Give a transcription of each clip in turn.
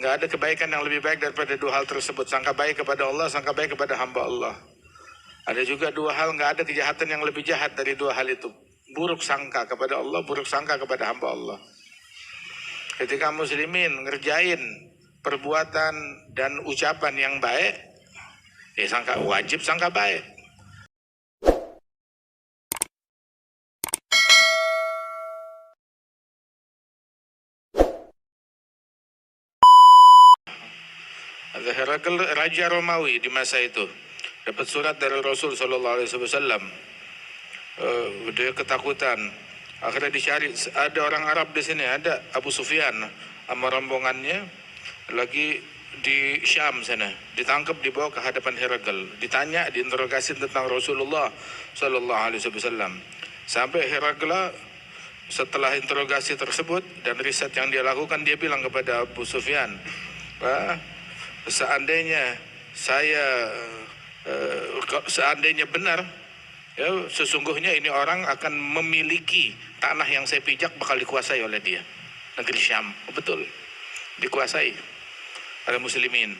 Nggak ada kebaikan yang lebih baik daripada dua hal tersebut. Sangka baik kepada Allah, sangka baik kepada hamba Allah. Ada juga dua hal, nggak ada kejahatan yang lebih jahat dari dua hal itu. Buruk sangka kepada Allah, buruk sangka kepada hamba Allah. Ketika muslimin ngerjain perbuatan dan ucapan yang baik, ya sangka wajib sangka baik. Ada Herakl, Raja Romawi di masa itu, dapat surat dari Rasul Sallallahu Alaihi Wasallam. Dia ketakutan. Akhirnya dicari, ada orang Arab di sini, ada Abu Sufyan sama rombongannya lagi di Syam sana, ditangkap, dibawa ke hadapan Herakl, ditanya, diinterogasi tentang Rasulullah Sallallahu Alaihi Wasallam. Sampai Herakl setelah interogasi tersebut dan riset yang dia lakukan, dia bilang kepada Abu Sufyan, seandainya seandainya benar, ya, sesungguhnya ini orang akan memiliki tanah yang saya pijak bakal dikuasai oleh dia. Negeri Syam, betul, dikuasai oleh muslimin.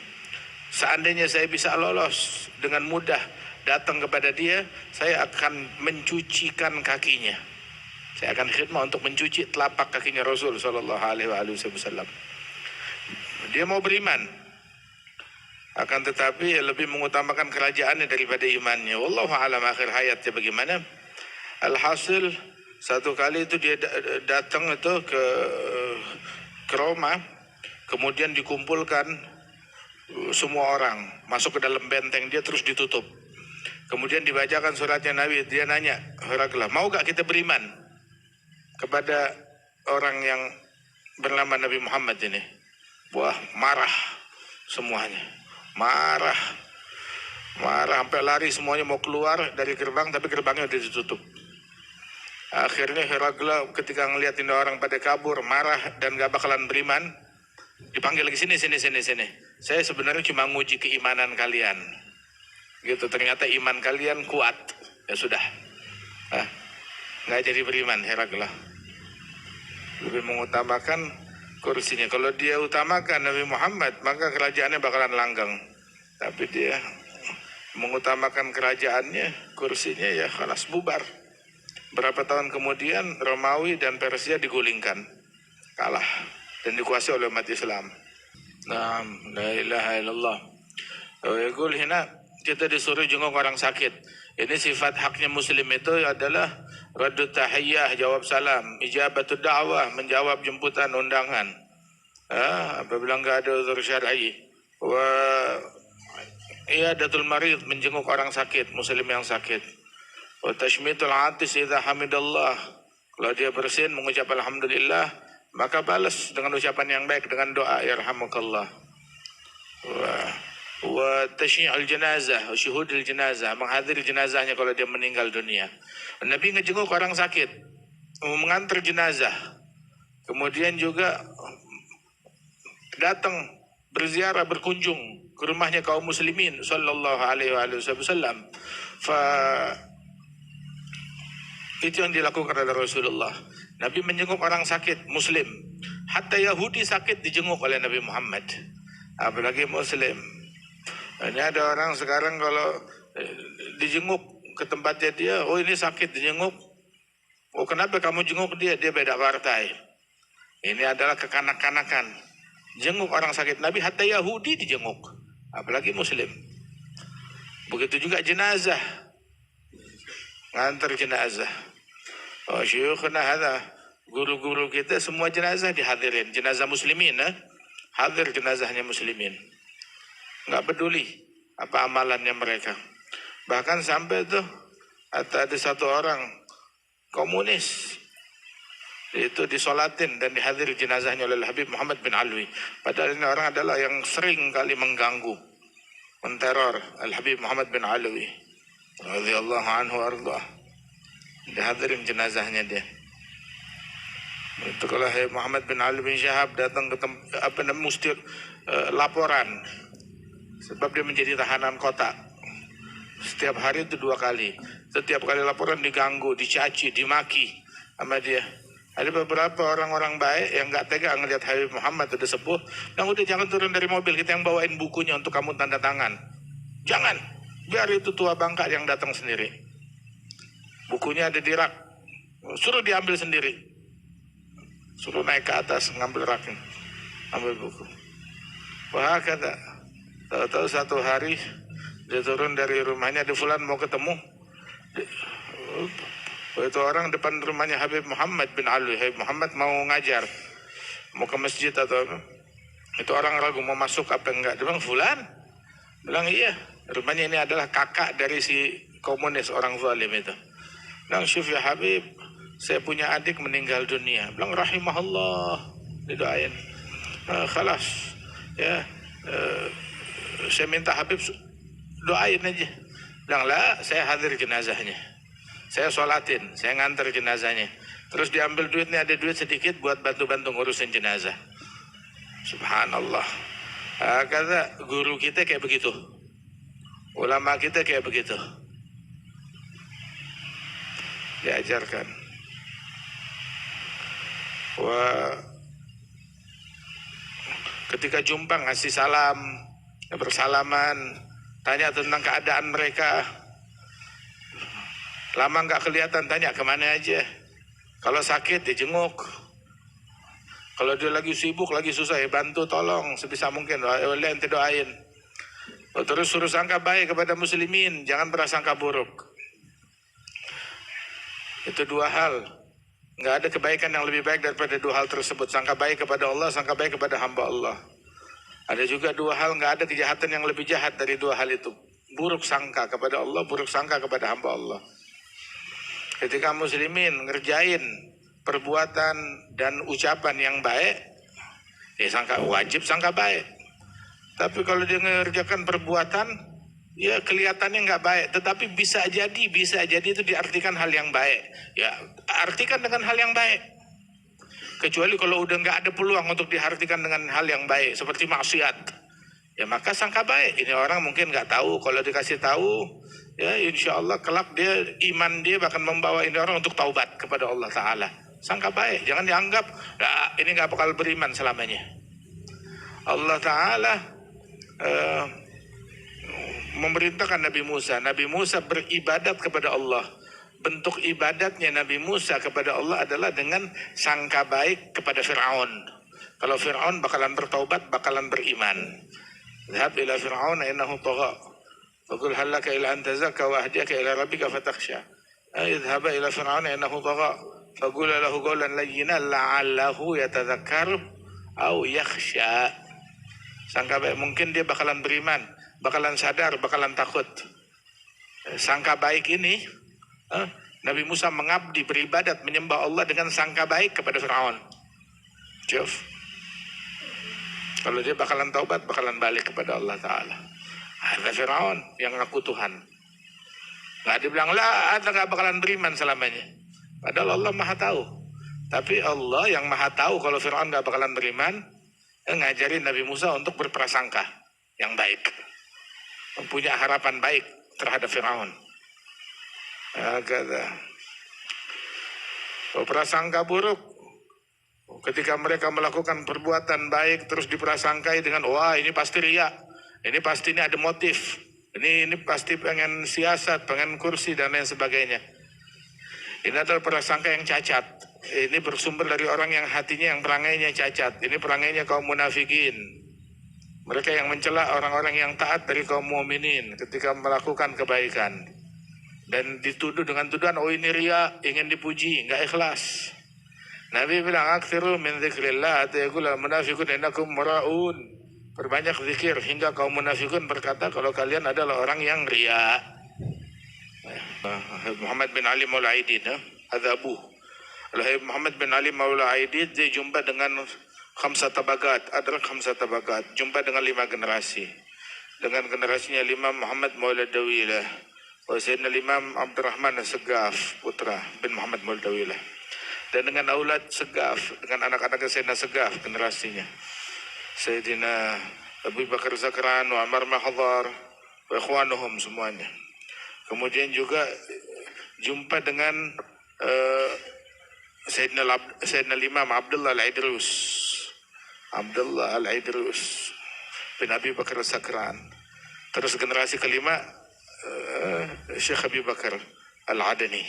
Seandainya saya bisa lolos dengan mudah datang kepada dia, saya akan mencucikan kakinya. Saya akan khidmah untuk mencuci telapak kakinya Rasul Sallallahu Alaihi Wasallam. Dia mau beriman, akan tetapi lebih mengutamakan kerajaannya daripada imannya. Wallahu a'lam akhir hayatnya bagaimana. Alhasil satu kali itu dia datang itu ke Roma, kemudian dikumpulkan semua orang masuk ke dalam benteng dia, terus ditutup. Kemudian dibacakan suratnya Nabi. Dia nanya, Herakl, mau gak kita beriman kepada orang yang bernama Nabi Muhammad ini? Wah, marah semuanya. Marah sampai lari semuanya mau keluar dari gerbang, tapi gerbangnya udah ditutup. Akhirnya Herakl ketika ngelihat ini orang pada kabur, marah dan gak bakalan beriman, dipanggil lagi, sini. Saya sebenarnya cuma nguji keimanan kalian. Gitu, ternyata iman kalian kuat. Ya sudah. Nggak jadi beriman Herakl. Lebih mengutamakan kursinya. Kalau dia utamakan Nabi Muhammad, maka kerajaannya bakalan langgeng. Tapi dia mengutamakan kerajaannya, kursinya, ya khalas bubar. Berapa tahun kemudian Romawi dan Persia digulingkan, kalah dan dikuasai oleh umat Islam. Nah, la ilaha illallah. Yaqul hina, kita disuruh jenguk orang sakit. Ini sifat haknya muslim itu adalah raddu tahiyyah, jawab salam, ijabatud da'wah, menjawab jemputan undangan. Apabila enggak ada uzur syar'i, wa iyadatul marid, menjenguk orang sakit, muslim yang sakit. Wa tashmitul atis idza hamidallah, kalau dia bersin mengucap alhamdulillah, maka balas dengan ucapan yang baik, dengan doa yarhamukallah. Wa tasyi'ul jenazah, syuhudul jenazah, menghadiri jenazahnya kalau dia meninggal dunia. Nabi ngejenguk orang sakit, mengantar jenazah, kemudian juga datang berziarah, berkunjung ke rumahnya kaum muslimin sallallahu alaihi wasallam. Itu yang dilakukan oleh Rasulullah. Nabi menjenguk orang sakit muslim, hatta Yahudi sakit dijenguk oleh Nabi Muhammad, apalagi muslim. Ini ada orang sekarang kalau dijenguk ke tempatnya dia, oh ini sakit, dijenguk. Oh kenapa kamu jenguk dia? Dia beda partai. Ini adalah kekanak-kanakan. Jenguk orang sakit Nabi, hatta Yahudi dijenguk, apalagi muslim. Begitu juga jenazah, ngantar jenazah. Oh syukhna hadha, guru-guru kita semua jenazah dihadirin, jenazah muslimin, hadir jenazahnya muslimin. Nggak peduli apa amalannya mereka. Bahkan sampai tuh ada satu orang komunis itu disolatin dan dihadiri jenazahnya oleh Habib Muhammad bin Alwi. Padahal ini orang adalah yang sering kali mengganggu, menteror Al-Habib Muhammad bin Alwi radhiyallahu anhu arda. Dihadirin jenazahnya dia. Itu kalau Muhammad bin Ali bin Syahab datang ke mesti laporan, sebab dia menjadi tahanan kota. Setiap hari itu 2 kali. Setiap kali laporan diganggu, dicaci, dimaki sama dia. Ada beberapa orang-orang baik yang nggak tega ngelihat Habib Muhammad udah sepuh, dan udah jangan turun dari mobil, kita yang bawain bukunya untuk kamu tanda tangan. Jangan, biar itu tua bangka yang datang sendiri. Bukunya ada di rak, suruh diambil sendiri. Suruh naik ke atas, ngambil raknya, ambil buku. Wah kata, tahu-tahu satu hari dia turun dari rumahnya, di fulan mau ketemu. Itu orang depan rumahnya Habib Muhammad bin Ali. Habib Muhammad mau ngajar, mau ke masjid atau apa. Itu orang ragu mau masuk apa enggak. Dia bilang, fulan? Bilang, iya, rumahnya ini adalah kakak dari si komunis, orang zalim itu. Bilang, syuf ya Habib, saya punya adik meninggal dunia. Bilang, rahimahullah, didoain. Khalas, ya, saya minta Habib doain aja. Bilang, lah, saya hadir jenazahnya, saya sholatin, saya nganter jenazahnya. Terus diambil duitnya, ada duit sedikit buat bantu-bantu ngurusin jenazah. Subhanallah. Kata guru kita kayak begitu, ulama kita kayak begitu, diajarkan. Wah, ketika jumpa ngasih salam, bersalaman, tanya tentang keadaan mereka. Lama nggak kelihatan, tanya kemana aja. Kalau sakit dijenguk, kalau dia lagi sibuk, lagi susah, ya bantu, tolong sebisa mungkin. Oleh ente doain. Terus suruh sangka baik kepada muslimin, jangan berasangka buruk. Itu dua hal. Nggak ada kebaikan yang lebih baik daripada dua hal tersebut. Sangka baik kepada Allah, sangka baik kepada hamba Allah. Ada juga dua hal, nggak ada kejahatan yang lebih jahat dari dua hal itu. Buruk sangka kepada Allah, buruk sangka kepada hamba Allah. Ketika muslimin ngerjain perbuatan dan ucapan yang baik, ya wajib sangka baik. Tapi kalau dia mengerjakan perbuatan, ya kelihatannya nggak baik, tetapi bisa jadi itu diartikan hal yang baik. Ya artikan dengan hal yang baik. Kecuali kalau udah nggak ada peluang untuk diartikan dengan hal yang baik, seperti maksiat, ya maka sangka baik. Ini orang mungkin nggak tahu, kalau dikasih tahu, ya insya Allah kelak iman dia bahkan membawa ini orang untuk taubat kepada Allah Ta'ala. Sangka baik, jangan dianggap nah, ini nggak bakal beriman selamanya. Allah Ta'ala memerintahkan Nabi Musa beribadat kepada Allah. Bentuk ibadatnya Nabi Musa kepada Allah adalah dengan sangka baik kepada Fir'aun. Kalau Fir'aun bakalan bertaubat, bakalan beriman. Dhab ila Fir'aun innahu tagha. Faqul hal laka ila an tazakka wa ahdiyaka ila rabbika fatakhsha. Idhhab ila Fir'aun innahu tagha. Faqul lahu qawlan layyinan la'allahu yatadhakkar aw yakhsha. Sangka baik, mungkin dia bakalan beriman, bakalan sadar, bakalan takut. Sangka baik ini, Nabi Musa mengabdi, beribadat, menyembah Allah dengan sangka baik kepada Fir'aun. Kalau dia bakalan taubat, bakalan balik kepada Allah Ta'ala. Ada Fir'aun yang ngaku Tuhan. Nggak dibilang, lah, Anda nggak bakalan beriman selamanya. Padahal Allah Maha Tahu. Tapi Allah yang Maha Tahu kalau Fir'aun nggak bakalan beriman, ngajarin Nabi Musa untuk berprasangka yang baik, mempunyai harapan baik terhadap Fir'aun. Prasangka buruk, ketika mereka melakukan perbuatan baik terus diprasangkai dengan wah ini pasti riya, ini pasti ini ada motif, ini pasti pengen siasat, pengen kursi dan lain sebagainya. Ini adalah prasangka yang cacat. Ini bersumber dari orang yang hatinya, yang perangainya cacat. Ini perangainya kaum munafikin. Mereka yang mencela orang-orang yang taat dari kaum mukminin ketika melakukan kebaikan. Dan dituduh dengan tuduhan, oh ini riya, ingin dipuji, nggak ikhlas. Nabi bilang, aktsiru min dzikrillah hatta yaqula munafiqun innakum muraun. Perbanyak zikir hingga kaum munafikun berkata kalau kalian adalah orang yang riya. Muhammad bin Ali Maula Aidid, Adzabu. Muhammad bin Ali Maula Aidid dia jumpa dengan khamsah tabagat, adalah khamsah tabagat, jumpa dengan 5 generasi. Dengan generasinya Imam Muhammad Maula Dawilah, Sayyidina Imam Abdurrahman Segaf, putra bin Muhammad Maula Dawilah. Dan dengan aulad Segaf, dengan anak-anak Sayyidina Segaf generasinya. Sayyidina Abu Bakar Zakran, wa Amar Mahdhar, wa ikhwanuhum semuanya. Kemudian juga jumpa dengan Sayyidina Imam Abdullah Al-Idrus. Abdullah Al-Idrus bin Abi Bakar Sakran. Terus generasi kelima Syekh Abi Bakar Al-Adani.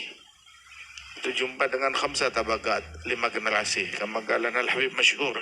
Itu jumpa dengan khamsah tabagat, 5 generasi. Kama qala al-Habib masyhur.